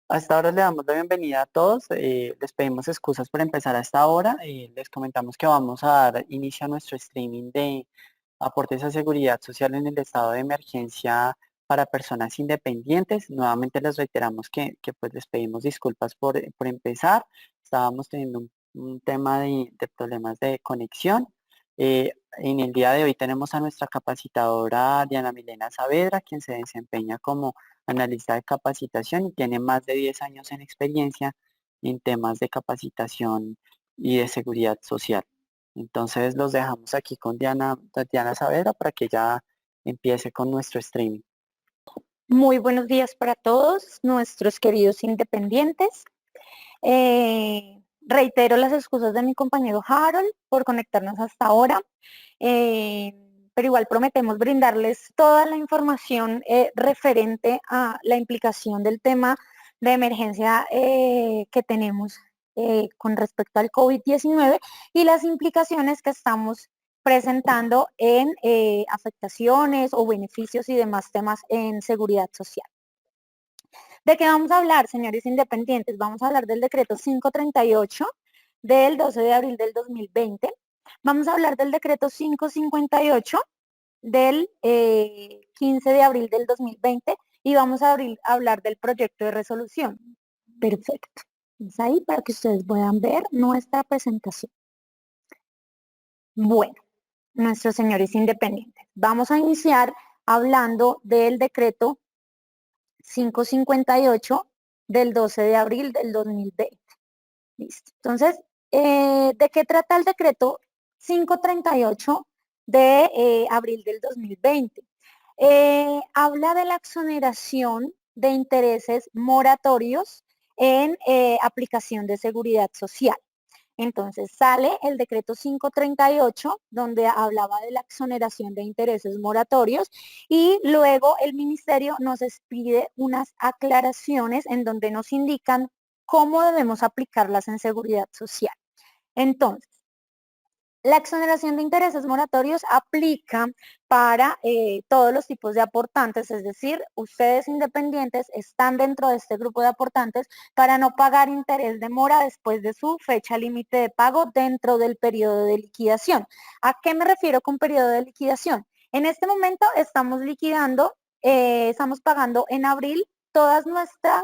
Hasta ahora le damos la bienvenida a todos. Les pedimos excusas por empezar a esta hora. Les comentamos que vamos a dar inicio a nuestro streaming de aportes a seguridad social en el estado de emergencia para personas independientes. Nuevamente les reiteramos que pues les pedimos disculpas por empezar. Estábamos teniendo un tema de problemas de conexión. En el día de hoy tenemos a nuestra capacitadora Diana Milena Saavedra, quien se desempeña como analista de capacitación y tiene más de 10 años en experiencia en temas de capacitación y de seguridad social. Entonces los dejamos aquí con Diana Saavedra para que ya empiece con nuestro streaming. Muy buenos días para todos nuestros queridos independientes. Reitero las excusas de mi compañero Harold por conectarnos hasta ahora, pero igual prometemos brindarles toda la información referente a la implicación del tema de emergencia que tenemos con respecto al COVID-19 y las implicaciones que estamos presentando en afectaciones o beneficios y demás temas en seguridad social. ¿De qué vamos a hablar, señores independientes? Vamos a hablar del decreto 538 del 12 de abril del 2020. Vamos a hablar del decreto 558 del 15 de abril del 2020 y vamos a hablar del proyecto de resolución. Perfecto. Es ahí para que ustedes puedan ver nuestra presentación. Bueno, nuestros señores independientes, vamos a iniciar hablando del decreto 558 del 12 de abril del 2020. Listo. Entonces, ¿de qué trata el decreto 538 de abril del 2020? Habla de la exoneración de intereses moratorios en aplicación de seguridad social. Entonces sale el decreto 538, donde hablaba de la exoneración de intereses moratorios, y luego el ministerio nos pide unas aclaraciones en donde nos indican cómo debemos aplicarlas en seguridad social. Entonces, la exoneración de intereses moratorios aplica para todos los tipos de aportantes, es decir, ustedes independientes están dentro de este grupo de aportantes para no pagar interés de mora después de su fecha límite de pago dentro del periodo de liquidación. ¿A qué me refiero con periodo de liquidación? En este momento estamos liquidando, estamos pagando en abril todas nuestras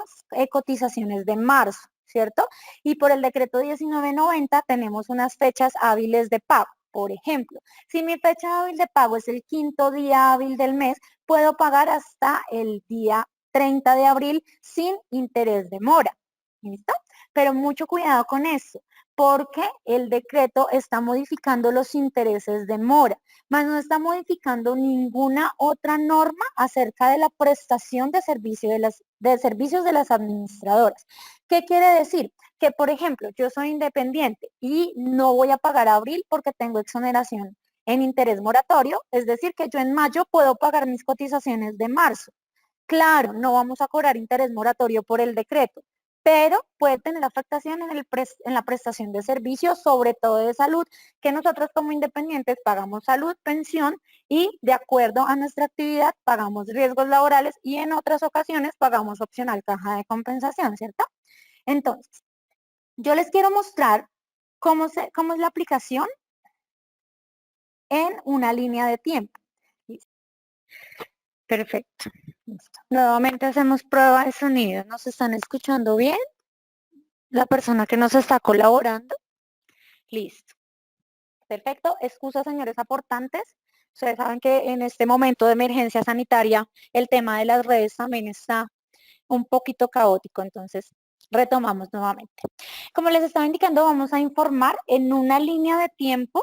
cotizaciones de marzo, ¿cierto? Y por el decreto 1990 tenemos unas fechas hábiles de pago. Por ejemplo, si mi fecha hábil de pago es el quinto día hábil del mes, puedo pagar hasta el día 30 de abril sin interés de mora. ¿Listo? Pero mucho cuidado con eso, porque el decreto está modificando los intereses de mora, mas no está modificando ninguna otra norma acerca de la prestación de, servicios de las administradoras. ¿Qué quiere decir? Que, por ejemplo, yo soy independiente y no voy a pagar abril porque tengo exoneración en interés moratorio, es decir, que yo en mayo puedo pagar mis cotizaciones de marzo. Claro, no vamos a cobrar interés moratorio por el decreto, pero puede tener afectación en la prestación de servicios, sobre todo de salud, que nosotros como independientes pagamos salud, pensión y de acuerdo a nuestra actividad pagamos riesgos laborales y en otras ocasiones pagamos opcional caja de compensación, ¿cierto? Entonces, yo les quiero mostrar cómo es la aplicación en una línea de tiempo. ¿Listo? Perfecto. Listo. Nuevamente hacemos prueba de sonido. ¿Nos están escuchando bien? La persona que nos está colaborando. Listo. Perfecto. Excusa, señores aportantes. Ustedes saben que en este momento de emergencia sanitaria el tema de las redes también está un poquito caótico, entonces retomamos nuevamente. Como les estaba indicando, vamos a informar en una línea de tiempo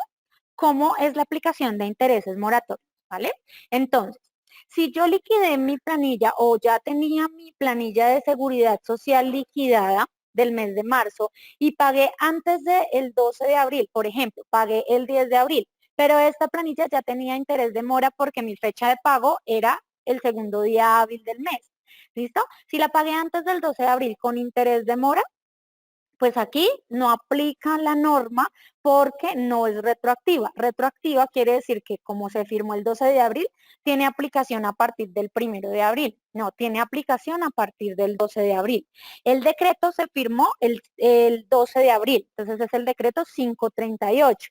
cómo es la aplicación de intereses moratorios, ¿vale? Entonces, si yo liquidé mi planilla o ya tenía mi planilla de seguridad social liquidada del mes de marzo y pagué antes del 12 de abril, por ejemplo, pagué el 10 de abril, pero esta planilla ya tenía interés de mora porque mi fecha de pago era el segundo día hábil del mes. ¿Listo? Si la pagué antes del 12 de abril con interés de mora, pues aquí no aplica la norma porque no es retroactiva. Retroactiva quiere decir que como se firmó el 12 de abril, tiene aplicación a partir del 1 de abril. No, tiene aplicación a partir del 12 de abril. El decreto se firmó el 12 de abril, entonces es el decreto 538.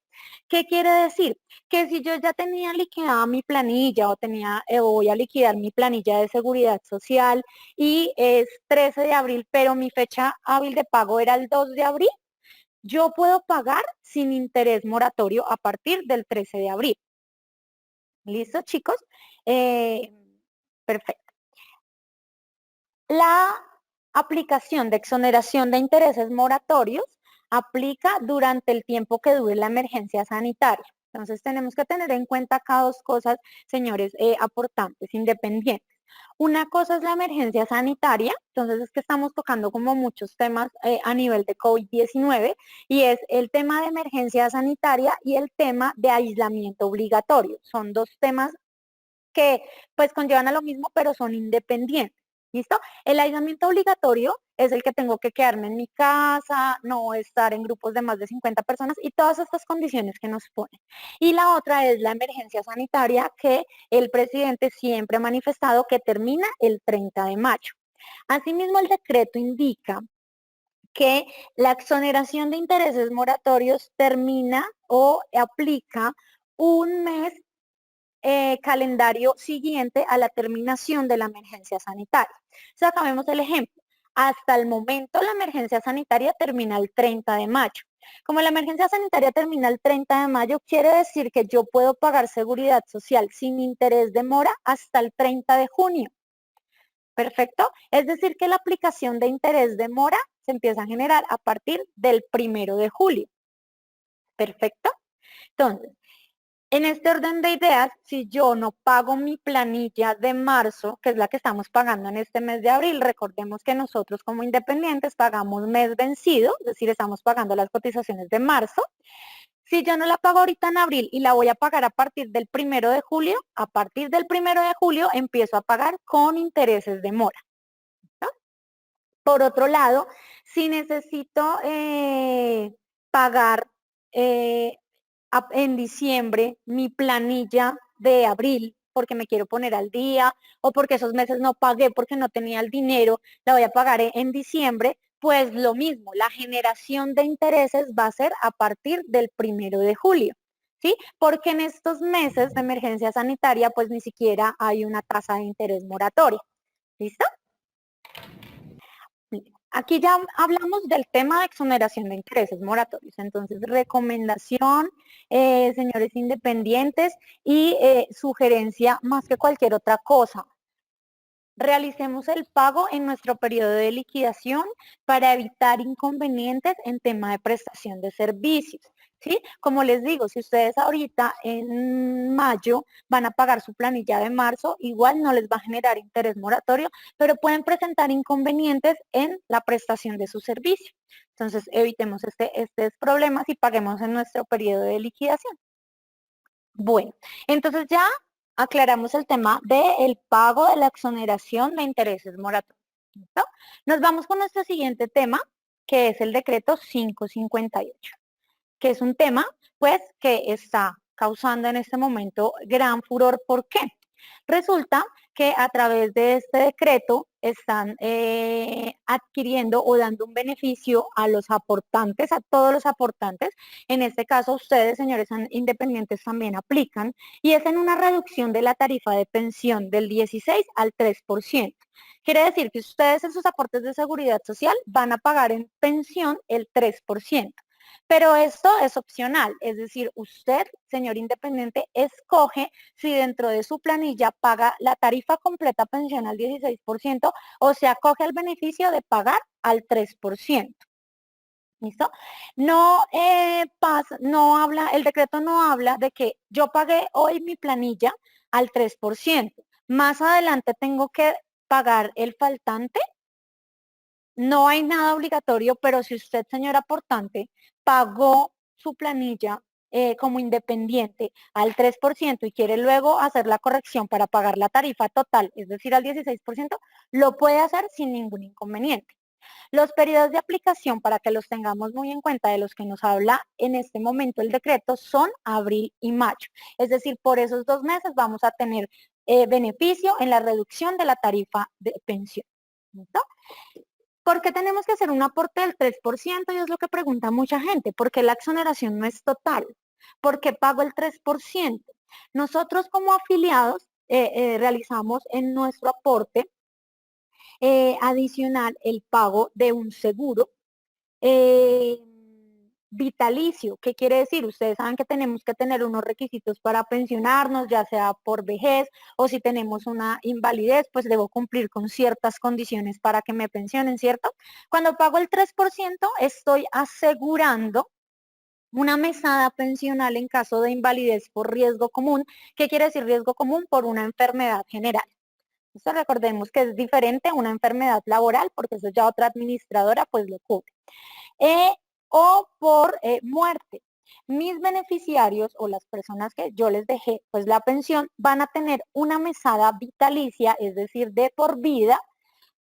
¿Qué quiere decir? Que si yo ya tenía liquidada mi planilla o voy a liquidar mi planilla de seguridad social y es 13 de abril, pero mi fecha hábil de pago era el 2 de abril, yo puedo pagar sin interés moratorio a partir del 13 de abril. ¿Listo, chicos? Perfecto. La aplicación de exoneración de intereses moratorios aplica durante el tiempo que dure la emergencia sanitaria. Entonces tenemos que tener en cuenta acá dos cosas, señores aportantes independientes. Una cosa es la emergencia sanitaria, entonces es que estamos tocando como muchos temas a nivel de COVID-19 y es el tema de emergencia sanitaria y el tema de aislamiento obligatorio. Son dos temas que pues conllevan a lo mismo, pero son independientes. ¿Listo? El aislamiento obligatorio es el que tengo que quedarme en mi casa, no estar en grupos de más de 50 personas y todas estas condiciones que nos ponen. Y la otra es la emergencia sanitaria que el presidente siempre ha manifestado que termina el 30 de mayo. Asimismo, el decreto indica que la exoneración de intereses moratorios termina o aplica un mes calendario siguiente a la terminación de la emergencia sanitaria. O sea, acá vemos el ejemplo. Hasta el momento la emergencia sanitaria termina el 30 de mayo. Como la emergencia sanitaria termina el 30 de mayo, quiere decir que yo puedo pagar seguridad social sin interés de mora hasta el 30 de junio. ¿Perfecto? Es decir, que la aplicación de interés de mora se empieza a generar a partir del 1 de julio. ¿Perfecto? Entonces, en este orden de ideas, si yo no pago mi planilla de marzo, que es la que estamos pagando en este mes de abril, recordemos que nosotros como independientes pagamos mes vencido, es decir, estamos pagando las cotizaciones de marzo. Si yo no la pago ahorita en abril y la voy a pagar a partir del 1 de julio, a partir del 1 de julio empiezo a pagar con intereses de mora. ¿No? Por otro lado, si necesito pagar en diciembre mi planilla de abril porque me quiero poner al día o porque esos meses no pagué porque no tenía el dinero, la voy a pagar en diciembre, pues lo mismo, la generación de intereses va a ser a partir del 1 de julio. ¿Sí? Porque en estos meses de emergencia sanitaria, pues ni siquiera hay una tasa de interés moratoria. ¿Listo? Aquí ya hablamos del tema de exoneración de intereses moratorios. Entonces, recomendación, señores independientes, y sugerencia más que cualquier otra cosa. Realicemos el pago en nuestro periodo de liquidación para evitar inconvenientes en tema de prestación de servicios. ¿Sí? Como les digo, si ustedes ahorita en mayo van a pagar su planilla de marzo, igual no les va a generar interés moratorio, pero pueden presentar inconvenientes en la prestación de su servicio. Entonces, evitemos estos problemas y paguemos en nuestro periodo de liquidación. Bueno, entonces ya aclaramos el tema del pago de la exoneración de intereses moratorios. ¿Listo? Nos vamos con nuestro siguiente tema, que es el decreto 558. Que es un tema, pues, que está causando en este momento gran furor. ¿Por qué? Resulta que a través de este decreto están adquiriendo o dando un beneficio a los aportantes, a todos los aportantes. En este caso, ustedes, señores independientes, también aplican y es en una reducción de la tarifa de pensión del 16 al 3%. Quiere decir que ustedes en sus aportes de seguridad social van a pagar en pensión el 3%. Pero esto es opcional, es decir, usted, señor independiente, escoge si dentro de su planilla paga la tarifa completa pensión al 16% o se acoge al beneficio de pagar al 3%. ¿Listo? No el decreto no habla de que yo pagué hoy mi planilla al 3%. Más adelante tengo que pagar el faltante. No hay nada obligatorio, pero si usted, señor aportante, pagó su planilla como independiente al 3% y quiere luego hacer la corrección para pagar la tarifa total, es decir, al 16%, lo puede hacer sin ningún inconveniente. Los periodos de aplicación, para que los tengamos muy en cuenta, de los que nos habla en este momento el decreto, son abril y mayo. Es decir, por esos 2 meses vamos a tener beneficio en la reducción de la tarifa de pensión. ¿Listo? ¿Por qué tenemos que hacer un aporte del 3%? Y es lo que pregunta mucha gente. ¿Por qué la exoneración no es total? ¿Por qué pago el 3%? Nosotros como afiliados realizamos en nuestro aporte adicional el pago de un seguro eh, vitalicio. ¿Qué quiere decir? Ustedes saben que tenemos que tener unos requisitos para pensionarnos, ya sea por vejez o si tenemos una invalidez, pues debo cumplir con ciertas condiciones para que me pensionen, ¿cierto? Cuando pago el 3%, estoy asegurando una mesada pensional en caso de invalidez por riesgo común. ¿Qué quiere decir riesgo común? Por una enfermedad general. Esto recordemos que es diferente a una enfermedad laboral, porque eso ya otra administradora pues lo cubre. O por muerte. Mis beneficiarios o las personas que yo les dejé pues la pensión van a tener una mesada vitalicia, es decir, de por vida,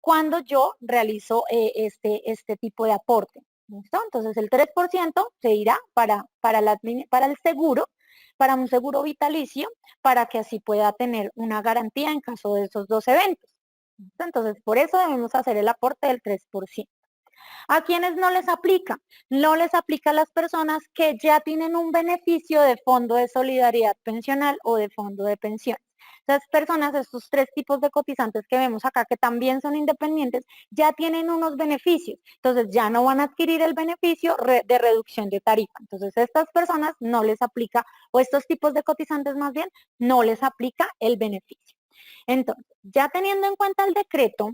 cuando yo realizo este tipo de aporte. ¿Listo? Entonces el 3% se irá para el seguro, para un seguro vitalicio, para que así pueda tener una garantía en caso de esos 2 eventos. ¿Listo? Entonces por eso debemos hacer el aporte del 3%. ¿A quienes no les aplica? No les aplica a las personas que ya tienen un beneficio de fondo de solidaridad pensional o de fondo de pensión. Esas personas, estos 3 tipos de cotizantes que vemos acá, que también son independientes, ya tienen unos beneficios. Entonces ya no van a adquirir el beneficio de reducción de tarifa. Entonces estas personas no les aplica, o estos tipos de cotizantes más bien, no les aplica el beneficio. Entonces, ya teniendo en cuenta el decreto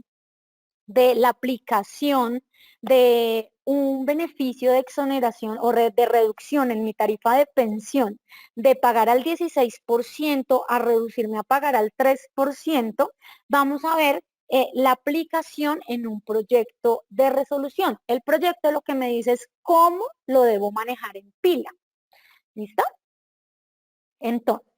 de la aplicación de un beneficio de exoneración o de reducción en mi tarifa de pensión, de pagar al 16% a reducirme a pagar al 3%, vamos a ver la aplicación en un proyecto de resolución. El proyecto lo que me dice es cómo lo debo manejar en pila. ¿Listo? Entonces,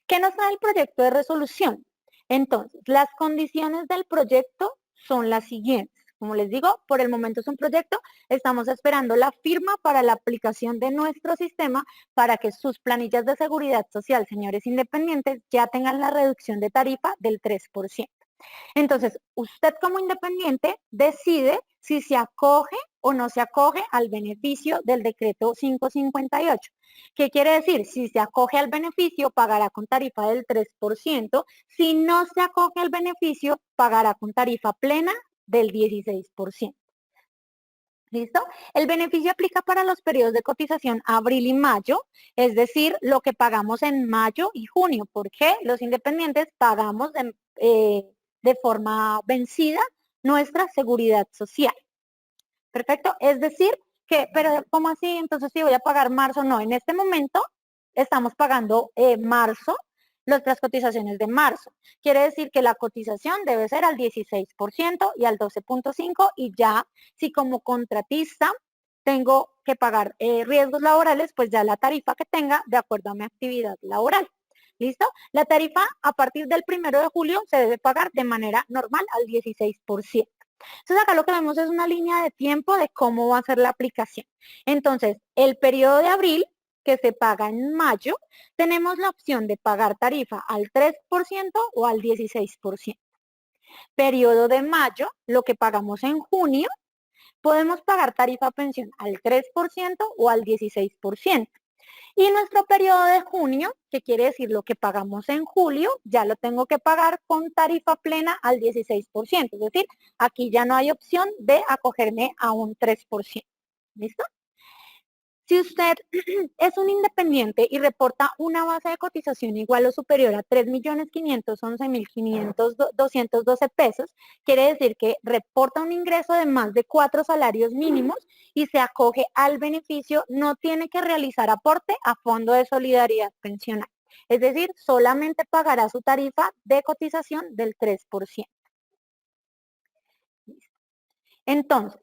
¿qué nos da el proyecto de resolución? Entonces, las condiciones del proyecto son las siguientes. Como les digo, por el momento es un proyecto, estamos esperando la firma para la aplicación de nuestro sistema para que sus planillas de seguridad social, señores independientes, ya tengan la reducción de tarifa del 3%. Entonces, usted como independiente decide si se acoge o no se acoge al beneficio del decreto 558. ¿Qué quiere decir? Si se acoge al beneficio, pagará con tarifa del 3%. Si no se acoge al beneficio, pagará con tarifa plena del 16%. ¿Listo? El beneficio aplica para los periodos de cotización abril y mayo, es decir, lo que pagamos en mayo y junio. ¿Por qué? Los independientes pagamos de forma vencida nuestra seguridad social. Perfecto. Es decir, que, pero ¿cómo así? Entonces, si voy a pagar marzo, no. En este momento estamos pagando marzo, las cotizaciones de marzo. Quiere decir que la cotización debe ser al 16% y al 12.5%, y ya si como contratista tengo que pagar riesgos laborales, pues ya la tarifa que tenga de acuerdo a mi actividad laboral. ¿Listo? La tarifa a partir del 1 de julio se debe pagar de manera normal al 16%. Entonces acá lo que vemos es una línea de tiempo de cómo va a ser la aplicación. Entonces, el periodo de abril, que se paga en mayo, tenemos la opción de pagar tarifa al 3% o al 16%. Periodo de mayo, lo que pagamos en junio, podemos pagar tarifa pensión al 3% o al 16%. Y nuestro periodo de junio, que quiere decir lo que pagamos en julio, ya lo tengo que pagar con tarifa plena al 16%. Es decir, aquí ya no hay opción de acogerme a un 3%. ¿Listo? Si usted es un independiente y reporta una base de cotización igual o superior a 3.511.212 pesos, quiere decir que reporta un ingreso de más de 4 salarios mínimos y se acoge al beneficio, no tiene que realizar aporte a Fondo de Solidaridad Pensional. Es decir, solamente pagará su tarifa de cotización del 3%. Entonces,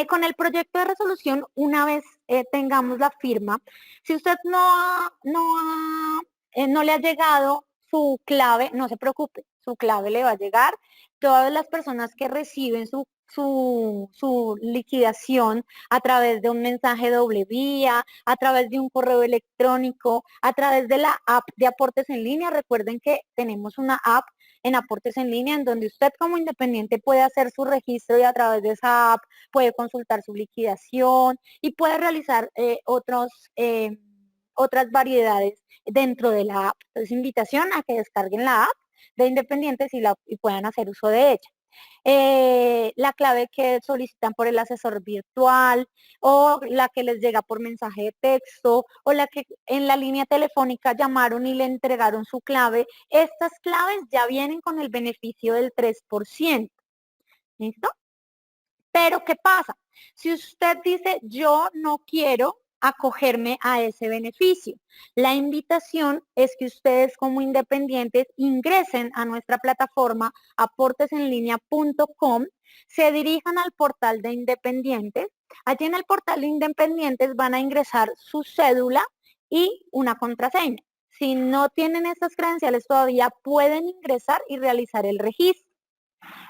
con el proyecto de resolución, una vez tengamos la firma, si usted no le ha llegado su clave, no se preocupe. su clave le va a llegar. Todas las personas que reciben su liquidación a través de un mensaje doble vía, a través de un correo electrónico, a través de la app de aportes en línea. Recuerden que tenemos una app en aportes en línea en donde usted como independiente puede hacer su registro y a través de esa app puede consultar su liquidación y puede realizar otras variedades dentro de la app. Entonces, invitación a que descarguen la app de Independientes y puedan hacer uso de ella. La clave que solicitan por el asesor virtual o la que les llega por mensaje de texto o la que en la línea telefónica llamaron y le entregaron su clave, estas claves ya vienen con el beneficio del 3%. ¿Listo? Pero ¿qué pasa? Si usted dice, yo no quiero acogerme a ese beneficio, la invitación es que ustedes como independientes ingresen a nuestra plataforma aportesenlinea.com, se dirijan al portal de independientes. Allí en el portal de independientes van a ingresar su cédula y una contraseña. Si no tienen estas credenciales todavía, pueden ingresar y realizar el registro.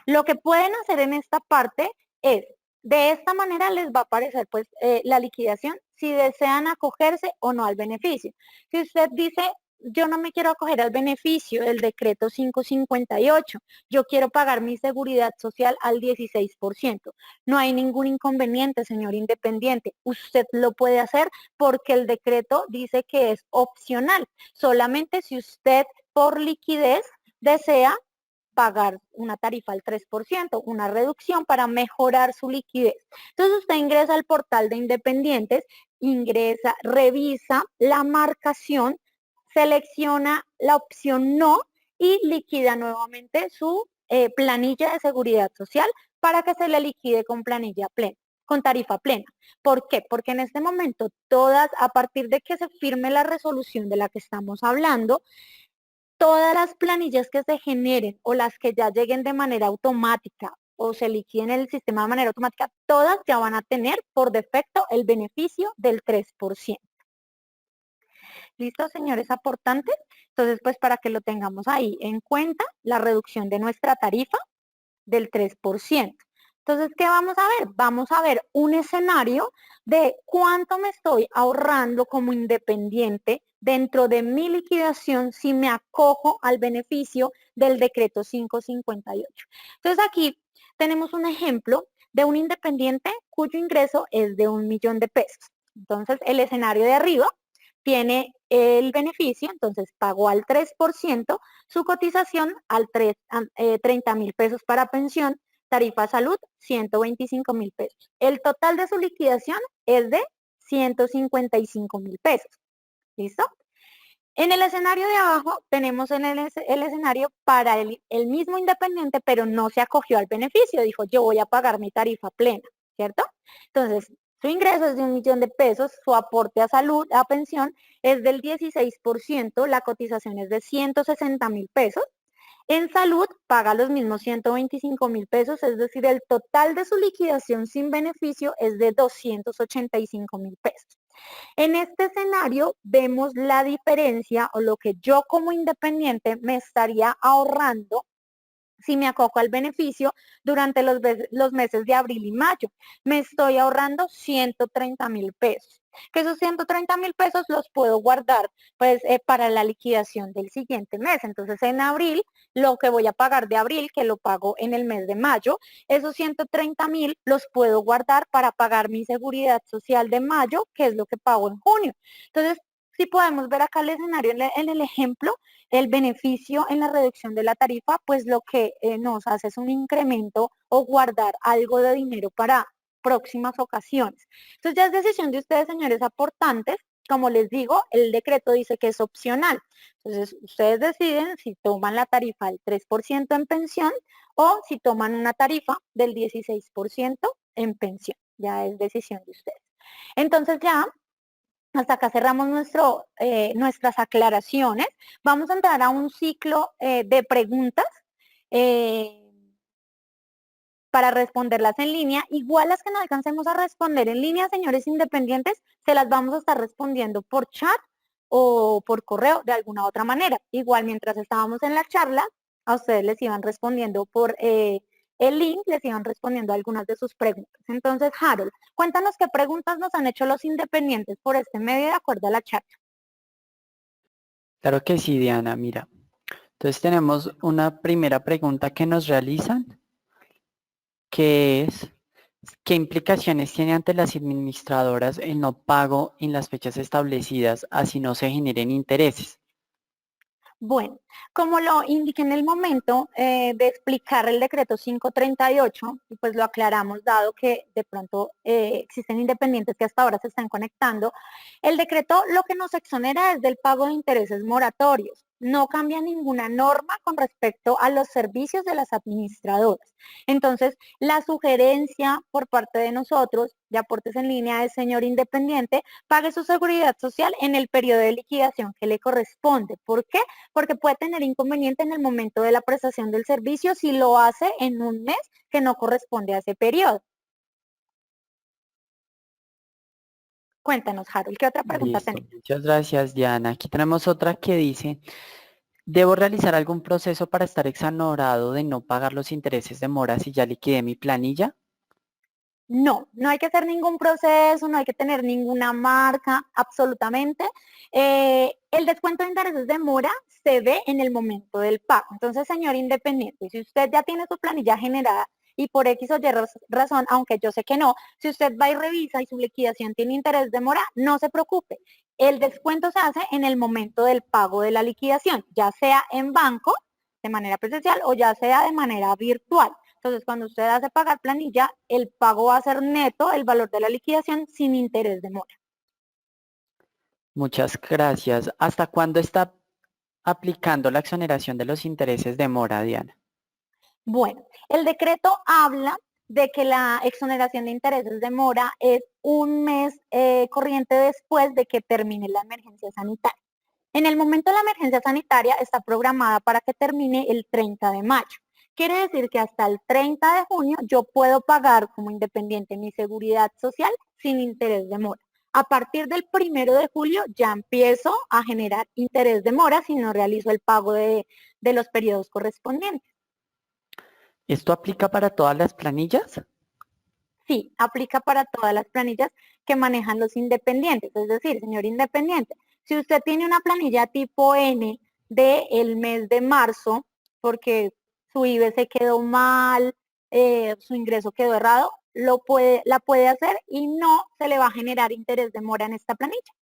Lo que pueden hacer en esta parte es, de esta manera les va a aparecer pues la liquidación si desean acogerse o no al beneficio. Si usted dice, yo no me quiero acoger al beneficio del decreto 558, yo quiero pagar mi seguridad social al 16%. No hay ningún inconveniente, señor independiente. Usted lo puede hacer porque el decreto dice que es opcional. Solamente si usted por liquidez desea pagar una tarifa al 3%, una reducción para mejorar su liquidez. Entonces usted ingresa al portal de Independientes, ingresa, revisa la marcación, selecciona la opción no y liquida nuevamente su planilla de seguridad social para que se le liquide con planilla plena, con tarifa plena. ¿Por qué? Porque en este momento todas, a partir de que se firme la resolución de la que estamos hablando, todas las planillas que se generen o las que ya lleguen de manera automática o se liquiden en el sistema de manera automática, todas ya van a tener por defecto el beneficio del 3%. ¿Listo, señores aportantes? Entonces, pues para que lo tengamos ahí en cuenta, la reducción de nuestra tarifa del 3%. Entonces, ¿qué vamos a ver? Vamos a ver un escenario de cuánto me estoy ahorrando como independiente dentro de mi liquidación si me acojo al beneficio del decreto 558. Entonces, aquí tenemos un ejemplo de un independiente cuyo ingreso es de 1.000.000 de pesos. Entonces, el escenario de arriba tiene el beneficio, entonces pagó al 3%, su cotización al 30.000 pesos para pensión, tarifa salud, 125.000 pesos. El total de su liquidación es de 155.000 pesos. ¿Listo? En el escenario de abajo tenemos el escenario para el mismo independiente, pero no se acogió al beneficio. Dijo, yo voy a pagar mi tarifa plena, ¿cierto? Entonces, su ingreso es de 1.000.000 de pesos, su aporte a salud, a pensión, es del 16%, la cotización es de 160.000 pesos. En salud paga los mismos 125.000 pesos, es decir, el total de su liquidación sin beneficio es de 285.000 pesos. En este escenario vemos la diferencia o lo que yo como independiente me estaría ahorrando si me acojo al beneficio durante los meses de abril y mayo. Me estoy ahorrando 130.000 pesos. Que esos 130.000 pesos los puedo guardar pues para la liquidación del siguiente mes. Entonces en abril, lo que voy a pagar de abril, que lo pago en el mes de mayo, esos 130.000 los puedo guardar para pagar mi seguridad social de mayo, que es lo que pago en junio. Entonces, si podemos ver acá el escenario en el ejemplo, el beneficio en la reducción de la tarifa, pues lo que nos hace es un incremento o guardar algo de dinero para próximas ocasiones. Entonces ya es decisión de ustedes, señores aportantes. Como les digo, el decreto dice que es opcional. Entonces ustedes deciden si toman la tarifa del 3% en pensión o si toman una tarifa del 16% en pensión. Ya es decisión de ustedes. Entonces ya hasta acá cerramos nuestras aclaraciones. Vamos a entrar a un ciclo de preguntas para responderlas en línea. Igual las que no alcancemos a responder en línea, señores independientes, se las vamos a estar respondiendo por chat o por correo de alguna otra manera. Igual mientras estábamos en la charla, a ustedes les iban respondiendo por el link, les iban respondiendo algunas de sus preguntas. Entonces, Harold, cuéntanos qué preguntas nos han hecho los independientes por este medio de acuerdo a la charla. Claro que sí, Diana, mira. Entonces tenemos una primera pregunta que nos realizan, que es, ¿qué implicaciones tiene ante las administradoras el no pago en las fechas establecidas, así no se generen intereses? Bueno, como lo indiqué en el momento de explicar el decreto 538, y pues lo aclaramos dado que de pronto existen independientes que hasta ahora se están conectando, el decreto lo que nos exonera es del pago de intereses moratorios. No cambia ninguna norma con respecto a los servicios de las administradoras. Entonces, la sugerencia por parte de nosotros de aportes en línea es, señor independiente, pague su seguridad social en el periodo de liquidación que le corresponde. ¿Por qué? Porque puede tener inconveniente en el momento de la prestación del servicio si lo hace en un mes que no corresponde a ese periodo. Cuéntanos, Harold, ¿qué otra pregunta Listo, tenés? muchas gracias, Diana. Aquí tenemos otra que dice, ¿debo realizar algún proceso para estar exonerado de no pagar los intereses de mora si ya liquidé mi planilla? No, no hay que hacer ningún proceso, no hay que tener ninguna marca, absolutamente. El descuento de intereses de mora se ve en el momento del pago. Entonces, señor independiente, si usted ya tiene su planilla generada y por X o Y razón, aunque yo sé que no, si usted va y revisa y su liquidación tiene interés de mora, no se preocupe. El descuento se hace en el momento del pago de la liquidación, ya sea en banco, de manera presencial o ya sea de manera virtual. Entonces, cuando usted hace pagar planilla, el pago va a ser neto, el valor de la liquidación, sin interés de mora. Muchas gracias. ¿Hasta cuándo está aplicando la exoneración de los intereses de mora, Diana? Bueno, el decreto habla de que la exoneración de intereses de mora es un mes corriente después de que termine la emergencia sanitaria. En el momento de la emergencia sanitaria está programada para que termine el 30 de mayo. Quiere decir que hasta el 30 de junio yo puedo pagar como independiente mi seguridad social sin interés de mora. A partir del 1 de julio ya empiezo a generar interés de mora si no realizo el pago de los periodos correspondientes. ¿Esto aplica para todas las planillas? Sí, aplica para todas las planillas que manejan los independientes. Es decir, señor independiente, si usted tiene una planilla tipo N del mes de marzo, porque su IBE se quedó mal, su ingreso quedó errado, la puede hacer y no se le va a generar interés de mora en esta planilla.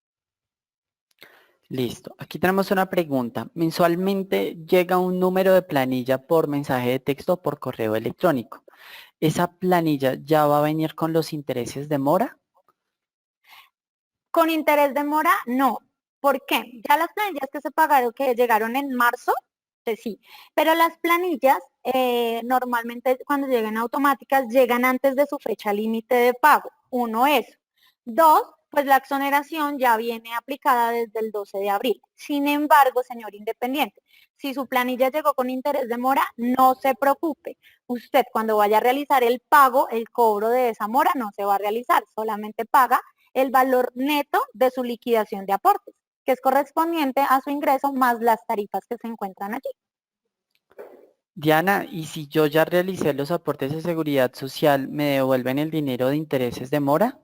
Listo. Aquí tenemos una pregunta. Mensualmente llega un número de planilla por mensaje de texto o por correo electrónico. ¿Esa planilla ya va a venir con los intereses de mora? Con interés de mora, no. ¿Por qué? Ya las planillas que se pagaron, que llegaron en marzo, pues sí, pero las planillas normalmente cuando llegan automáticas llegan antes de su fecha límite de pago. Uno es. Dos, pues la exoneración ya viene aplicada desde el 12 de abril. Sin embargo, señor independiente, si su planilla llegó con interés de mora, no se preocupe. Usted cuando vaya a realizar el pago, el cobro de esa mora no se va a realizar, solamente paga el valor neto de su liquidación de aportes, que es correspondiente a su ingreso más las tarifas que se encuentran allí. Diana, ¿y si yo ya realicé los aportes de seguridad social, me devuelven el dinero de intereses de mora?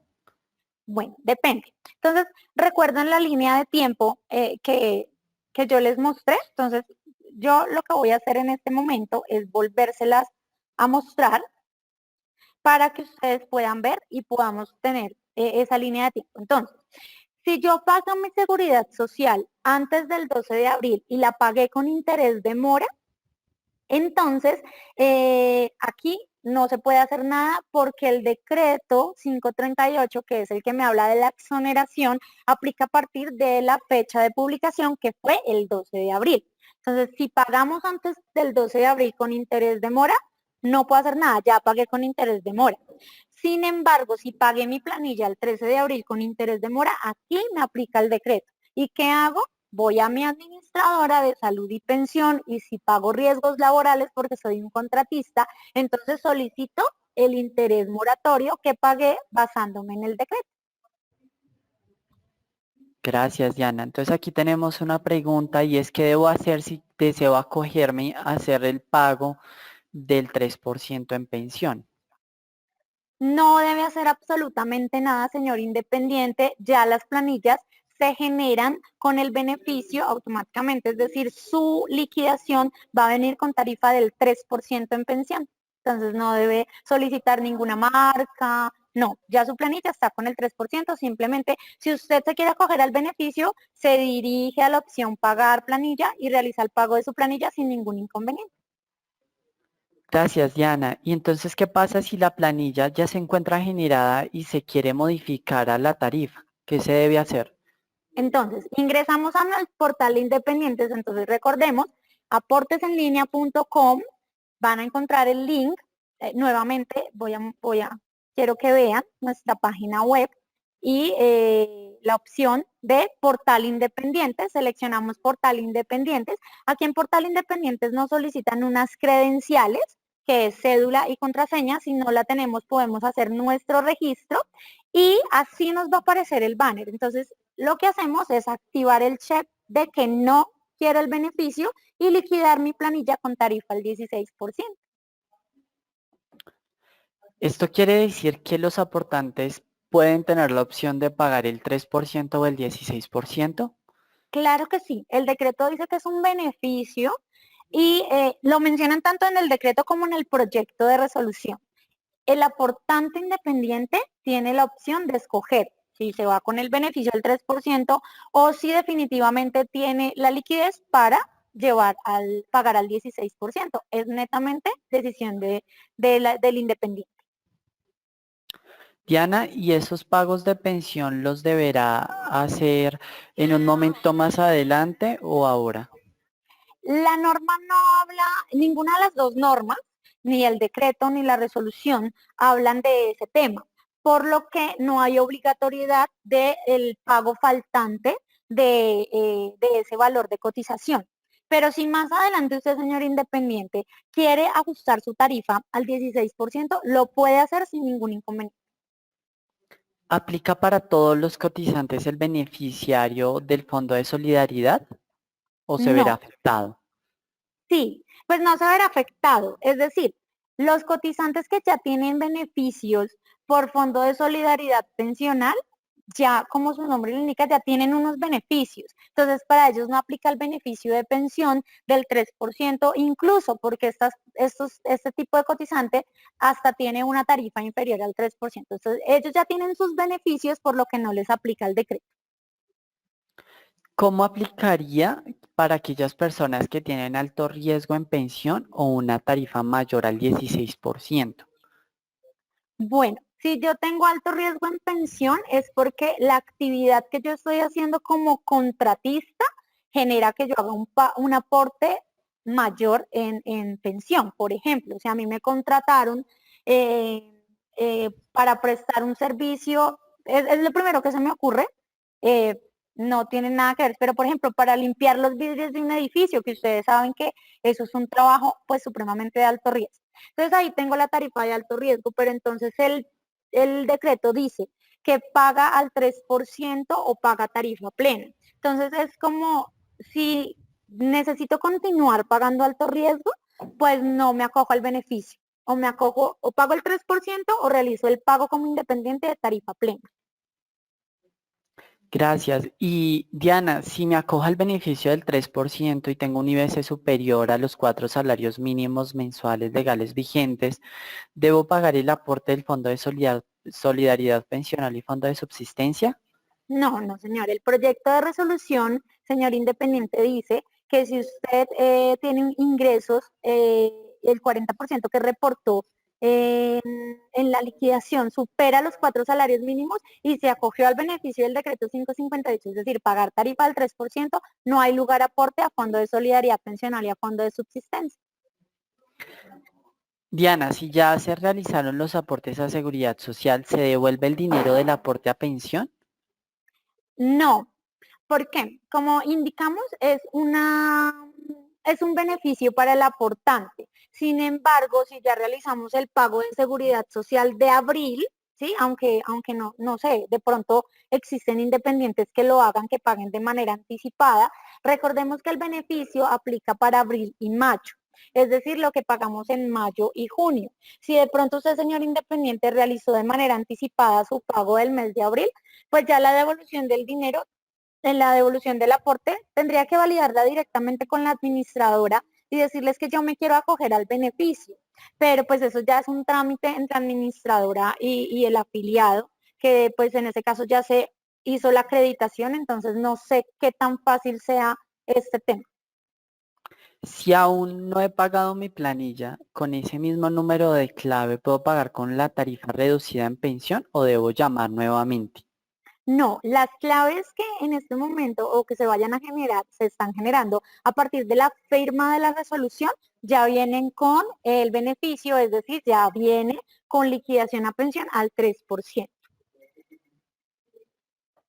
Bueno, depende. Entonces, recuerden la línea de tiempo que yo les mostré. Entonces, yo lo que voy a hacer en este momento es volvérselas a mostrar para que ustedes puedan ver y podamos tener esa línea de tiempo. Entonces, si yo pago mi seguridad social antes del 12 de abril y la pagué con interés de mora, entonces aquí no se puede hacer nada porque el decreto 538, que es el que me habla de la exoneración, aplica a partir de la fecha de publicación que fue el 12 de abril. Entonces, si pagamos antes del 12 de abril con interés de mora, no puedo hacer nada, ya pagué con interés de mora. Sin embargo, si pagué mi planilla el 13 de abril con interés de mora, aquí me aplica el decreto. ¿Y qué hago? Voy a mi administradora de salud y pensión y si pago riesgos laborales porque soy un contratista, entonces solicito el interés moratorio que pagué basándome en el decreto. Gracias, Diana. Entonces aquí tenemos una pregunta y es ¿qué debo hacer si deseo acogerme a hacer el pago del 3% en pensión? No debe hacer absolutamente nada, señor independiente. Ya las planillas se generan con el beneficio automáticamente, es decir, su liquidación va a venir con tarifa del 3% en pensión. Entonces no debe solicitar ninguna marca, no, ya su planilla está con el 3%. Simplemente si usted se quiere acoger al beneficio, se dirige a la opción pagar planilla y realiza el pago de su planilla sin ningún inconveniente. Gracias, Diana. Y entonces, ¿qué pasa si la planilla ya se encuentra generada y se quiere modificar a la tarifa? ¿Qué se debe hacer? Entonces, ingresamos al portal de Independientes, entonces recordemos, aportesenlinea.com, van a encontrar el link, nuevamente quiero que vean nuestra página web y la opción de Portal Independientes, seleccionamos Portal Independientes. Aquí en Portal Independientes nos solicitan unas credenciales, que es cédula y contraseña. Si no la tenemos, podemos hacer nuestro registro y así nos va a aparecer el banner. Entonces, lo que hacemos es activar el check de que no quiero el beneficio y liquidar mi planilla con tarifa al 16%. Esto quiere decir que los aportantes pueden tener la opción de pagar el 3% o el 16%. Claro que sí, el decreto dice que es un beneficio y lo mencionan tanto en el decreto como en el proyecto de resolución. El aportante independiente tiene la opción de escoger si se va con el beneficio del 3% o si definitivamente tiene la liquidez para pagar al 16%. Es netamente decisión del independiente. Diana, ¿y esos pagos de pensión los deberá hacer en un momento más adelante o ahora? La norma no habla, ninguna de las dos normas, ni el decreto ni la resolución, hablan de ese tema, por lo que no hay obligatoriedad del pago faltante de ese valor de cotización. Pero si más adelante usted, señor independiente, quiere ajustar su tarifa al 16%, lo puede hacer sin ningún inconveniente. ¿Aplica para todos los cotizantes el beneficiario del Fondo de Solidaridad o se verá No, afectado? sí, pues no se verá afectado. Es decir, los cotizantes que ya tienen beneficios por Fondo de Solidaridad Pensional, ya como su nombre lo indica, ya tienen unos beneficios. Entonces, para ellos no aplica el beneficio de pensión del 3%, incluso porque este tipo de cotizante hasta tiene una tarifa inferior al 3%. Entonces, ellos ya tienen sus beneficios, por lo que no les aplica el decreto. ¿Cómo aplicaría para aquellas personas que tienen alto riesgo en pensión o una tarifa mayor al 16%? Bueno, si yo tengo alto riesgo en pensión es porque la actividad que yo estoy haciendo como contratista genera que yo haga un aporte mayor en pensión. Por ejemplo, si a mí me contrataron eh, para prestar un servicio, es lo primero que se me ocurre, eh, no tiene nada que ver, pero por ejemplo, para limpiar los vidrios de un edificio, que ustedes saben que eso es un trabajo pues supremamente de alto riesgo. Entonces ahí tengo la tarifa de alto riesgo, pero entonces el decreto dice que paga al 3% o paga tarifa plena. Entonces es como si necesito continuar pagando alto riesgo, pues no me acojo al beneficio. O me acojo, o pago el 3% o realizo el pago como independiente de tarifa plena. Gracias. Y Diana, si me acojo al beneficio del 3% y tengo un IBS superior a los 4 salarios mínimos mensuales legales vigentes, ¿debo pagar el aporte del Fondo de Solidaridad Pensional y Fondo de Subsistencia? No, no, señor. El proyecto de resolución, señor independiente, dice que si usted tiene ingresos, el 40% que reportó en la liquidación supera los 4 salarios mínimos y se acogió al beneficio del decreto 558, es decir, pagar tarifa al 3%, no hay lugar a aporte a Fondo de Solidaridad Pensional y a Fondo de Subsistencia. Diana, si ya se realizaron los aportes a seguridad social, ¿se devuelve el dinero del aporte a pensión? No, ¿por qué? Como indicamos, es un beneficio para el aportante. Sin embargo, si ya realizamos el pago de seguridad social de abril, ¿sí? Aunque no sé, de pronto existen independientes que lo hagan, que paguen de manera anticipada. Recordemos que el beneficio aplica para abril y mayo, es decir, lo que pagamos en mayo y junio. Si de pronto usted, señor independiente, realizó de manera anticipada su pago del mes de abril, pues ya la devolución del dinero, en la devolución del aporte, tendría que validarla directamente con la administradora y decirles que yo me quiero acoger al beneficio. Pero pues eso ya es un trámite entre administradora y el afiliado, que pues en ese caso ya se hizo la acreditación, entonces no sé qué tan fácil sea este tema. Si aún no he pagado mi planilla, ¿con ese mismo número de clave puedo pagar con la tarifa reducida en pensión o debo llamar nuevamente? No, las claves que en este momento o que se vayan a generar, se están generando a partir de la firma de la resolución, ya vienen con el beneficio, es decir, ya viene con liquidación a pensión al 3%.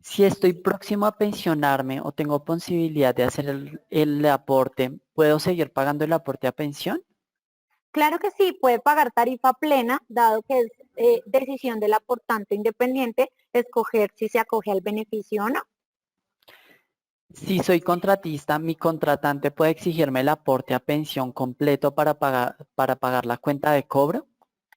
Si estoy próximo a pensionarme o tengo posibilidad de hacer el aporte, ¿puedo seguir pagando el aporte a pensión? Claro que sí, puede pagar tarifa plena, dado que es decisión del aportante independiente escoger si se acoge al beneficio o no. Si soy contratista, mi contratante puede exigirme el aporte a pensión completo para pagar la cuenta de cobro.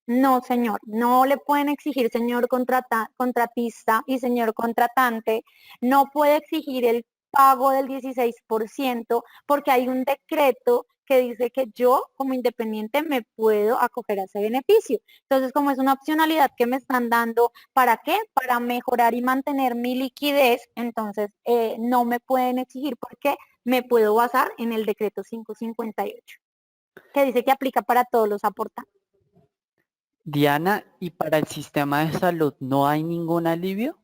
No, señor, no le pueden exigir, señor contratista y señor contratante, no puede exigir el pago del 16% porque hay un decreto que dice que yo como independiente me puedo acoger a ese beneficio. Entonces, como es una opcionalidad que me están dando, ¿para qué? Para mejorar y mantener mi liquidez, entonces no me pueden exigir porque me puedo basar en el decreto 558, que dice que aplica para todos los aportantes. Diana, ¿y para el sistema de salud no hay ningún alivio?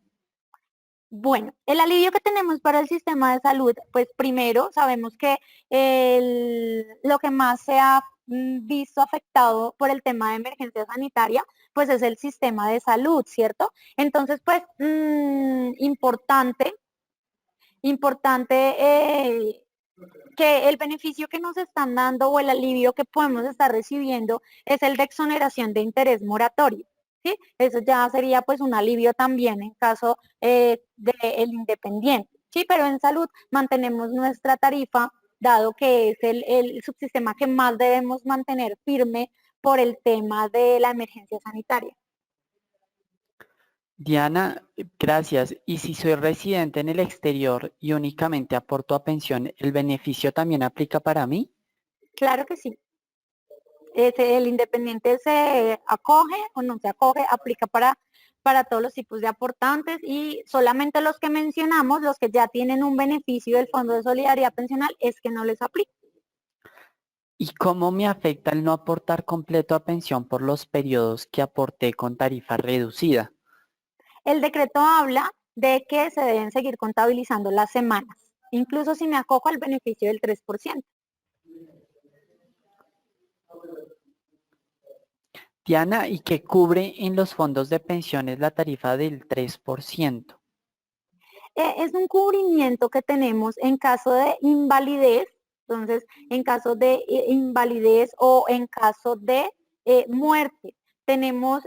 Bueno, el alivio que tenemos para el sistema de salud, pues primero sabemos que lo que más se ha visto afectado por el tema de emergencia sanitaria, pues es el sistema de salud, ¿cierto? Entonces, pues importante que el beneficio que nos están dando o el alivio que podemos estar recibiendo es el de exoneración de interés moratorio. ¿Sí? Eso ya sería pues un alivio también en caso del independiente. Sí, pero en salud mantenemos nuestra tarifa, dado que es el subsistema que más debemos mantener firme por el tema de la emergencia sanitaria. Diana, gracias. Y si soy residente en el exterior y únicamente aporto a pensión, ¿el beneficio también aplica para mí? Claro que sí. El independiente se acoge o no se acoge, aplica para todos los tipos de aportantes y solamente los que mencionamos, los que ya tienen un beneficio del Fondo de Solidaridad Pensional, es que no les aplica. ¿Y cómo me afecta el no aportar completo a pensión por los periodos que aporté con tarifa reducida? El decreto habla de que se deben seguir contabilizando las semanas, incluso si me acojo al beneficio del 3%. Diana, ¿y qué cubre en los fondos de pensiones la tarifa del 3%? Es un cubrimiento que tenemos en caso de invalidez, entonces en caso de invalidez o en caso de muerte. Tenemos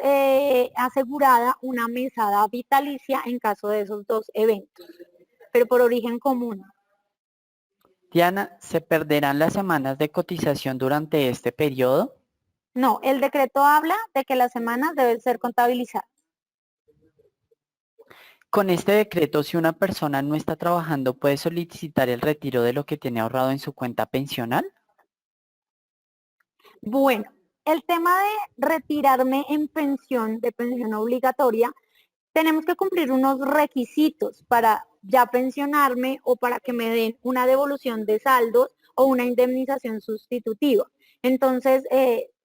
asegurada una mesada vitalicia en caso de esos dos eventos, pero por origen común. Diana, ¿se perderán las semanas de cotización durante este periodo? No, el decreto habla de que las semanas deben ser contabilizadas. Con este decreto, si una persona no está trabajando, ¿puede solicitar el retiro de lo que tiene ahorrado en su cuenta pensional? Bueno, el tema de retirarme en pensión, de pensión obligatoria, tenemos que cumplir unos requisitos para ya pensionarme o para que me den una devolución de saldos o una indemnización sustitutiva. Entonces,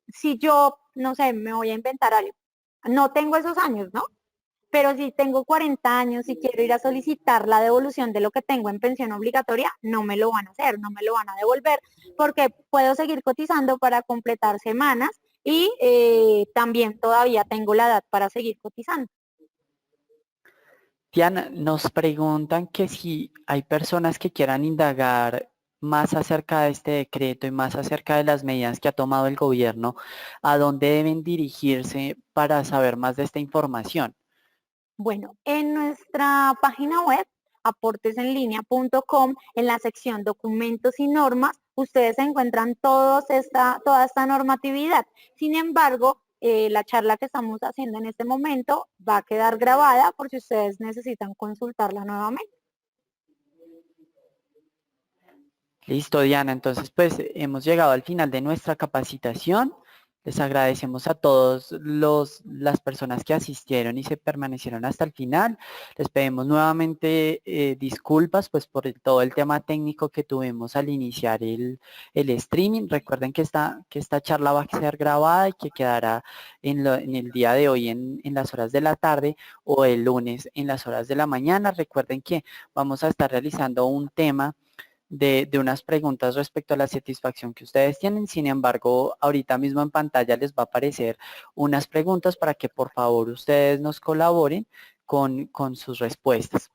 si yo, no sé, me voy a inventar algo, no tengo esos años, ¿no? Pero si tengo 40 años y quiero ir a solicitar la devolución de lo que tengo en pensión obligatoria, no me lo van a hacer, no me lo van a devolver, porque puedo seguir cotizando para completar semanas y también todavía tengo la edad para seguir cotizando. Diana, nos preguntan que si hay personas que quieran indagar más acerca de este decreto y más acerca de las medidas que ha tomado el gobierno, ¿a dónde deben dirigirse para saber más de esta información? Bueno, en nuestra página web, aportesenlinea.com, en la sección documentos y normas, ustedes encuentran toda esta normatividad. Sin embargo, la charla que estamos haciendo en este momento va a quedar grabada por si ustedes necesitan consultarla nuevamente. Listo, Diana. Entonces, pues hemos llegado al final de nuestra capacitación. Les agradecemos a todos las personas que asistieron y se permanecieron hasta el final. Les pedimos nuevamente disculpas pues por todo el tema técnico que tuvimos al iniciar el streaming. Recuerden que esta charla va a ser grabada y que quedará en el día de hoy en las horas de la tarde o el lunes en las horas de la mañana. Recuerden que vamos a estar realizando un tema de unas preguntas respecto a la satisfacción que ustedes tienen. Sin embargo, ahorita mismo en pantalla les va a aparecer unas preguntas para que por favor ustedes nos colaboren con sus respuestas.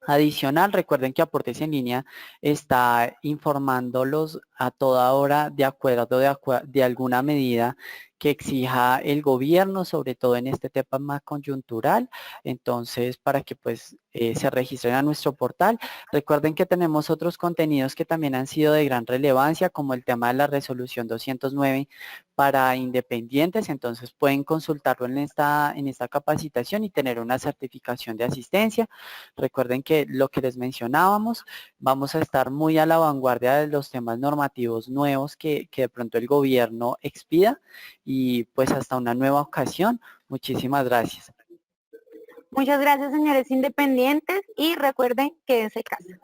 Adicional, recuerden que Aportes en Línea está informándolos a toda hora de acuerdo de alguna medida que exija el gobierno, sobre todo en este tema coyuntural. Entonces, para que pues se registren a nuestro portal. Recuerden que tenemos otros contenidos que también han sido de gran relevancia, como el tema de la resolución 209 para independientes. Entonces, pueden consultarlo en esta capacitación y tener una certificación de asistencia. Recuerden que lo que les mencionábamos, vamos a estar muy a la vanguardia de los temas normativos nuevos que de pronto el gobierno expida y pues hasta una nueva ocasión. Muchísimas gracias. Muchas gracias, señores independientes, y recuerden, quédense en casa.